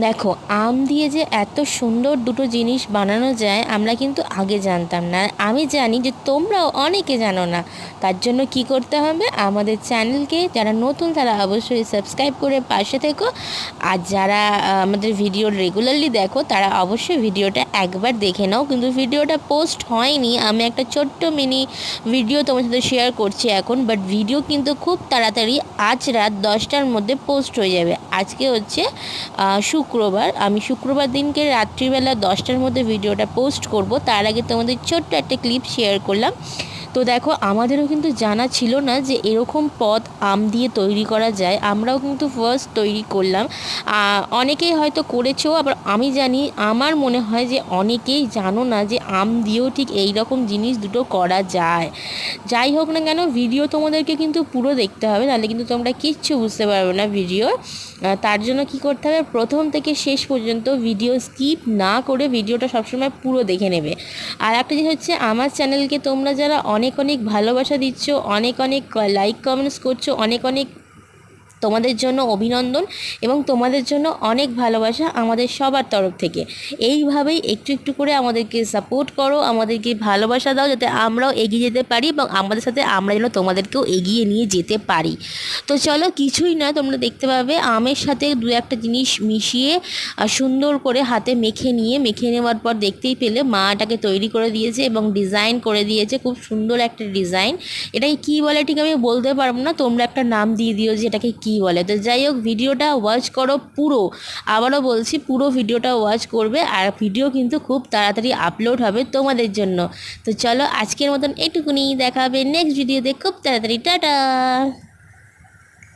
দেখো, আম দিয়ে যে এত সুন্দর দুটো জিনিস বানানো যায় আমরা কিন্তু আগে জানতাম না। আমি জানি যে তোমরাও অনেকে জানো না। তার জন্য কি করতে হবে, আমাদের চ্যানেলকে যারা নতুন তারা অবশ্যই সাবস্ক্রাইব করে পাশে থেকো। আর যারা আমাদের ভিডিও রেগুলারলি দেখো তারা অবশ্যই ভিডিওটা একবার দেখে নাও। কিন্তু ভিডিওটা পোস্ট হয়নি, আমি একটা ছোট্ট মিনি ভিডিও তোমার সাথে শেয়ার করছি এখন, বাট ভিডিও কিন্তু খুব তাড়াতাড়ি আজ রাত 10টার মধ্যে পোস্ট হয়ে যাবে। আজকে হচ্ছে শুক্রবার, আমি শুক্রবার দিনকে রাত্রিবেলা 10টার মধ্যে ভিডিওটা পোস্ট করব। তার আগে তোমাদের ছোট্ট একটা ক্লিপ শেয়ার করলাম। তো দেখো, আমাদেরও কিন্তু জানা ছিল না যে এরকম পদ আম দিয়ে তৈরি করা যায়। আমরাও কিন্তু ফার্স্ট তৈরি করলাম। অনেকেই হয়তো করেছো, আবার আমি জানি, আমার মনে হয় যে অনেকেই জানো না যে আম দিয়েও ঠিক এই রকম জিনিস দুটো করা যায়। যাই হোক না কেন, ভিডিও তোমাদেরকে কিন্তু পুরো দেখতে হবে, নাহলে কিন্তু তোমরা কিচ্ছু বুঝতে পারবে না ভিডিও। তার জন্য কি করতে হবে, প্রথম থেকে শেষ পর্যন্ত ভিডিও স্কিপ না করে ভিডিওটা সবসময় পুরো দেখে নেবে। আর একটা জিনিস হচ্ছে, আমার চ্যানেলকে তোমরা যারা অনেক অনেক ভালোবাসা দিচ্ছ, অনেক অনেক লাইক কমেন্টস করছো, অনেক অনেক তোমাদের জন্য অভিনন্দন এবং তোমাদের জন্য অনেক ভালোবাসা আমাদের সবার তরফ থেকে। এইভাবেই একটু একটু করে আমাদেরকে সাপোর্ট করো, আমাদেরকে ভালোবাসা দাও, যাতে আমরাও এগিয়ে যেতে পারি এবং আমাদের সাথে আমরা যেন তোমাদেরকেও এগিয়ে নিয়ে যেতে পারি। তো চলো, কিছুই না, তোমরা দেখতে পাবে আমের সাথে দু একটা জিনিস মিশিয়ে সুন্দর করে হাতে মেখে নেওয়ার পর দেখতেই পেলে মা এটাকে তৈরি করে দিয়েছে এবং ডিজাইন করে দিয়েছে, খুব সুন্দর একটা ডিজাইন। এটাকে কী বলে ঠিক আমি বলতে পারবো না, তোমরা একটা নাম দিয়ে দিও যে এটাকে কী বলে। তো যাই হোক, ভিডিওটা ওয়াচ করো পুরো, আবারও বলছি পুরো ভিডিওটা ওয়াচ করবে। আর ভিডিও কিন্তু খুব তাড়াতাড়ি আপলোড হবে তোমাদের জন্য। তো চলো, আজকের মতন এটুকুনি, দেখা হবে নেক্সট ভিডিওতে খুব তাড়াতাড়ি। টাটা।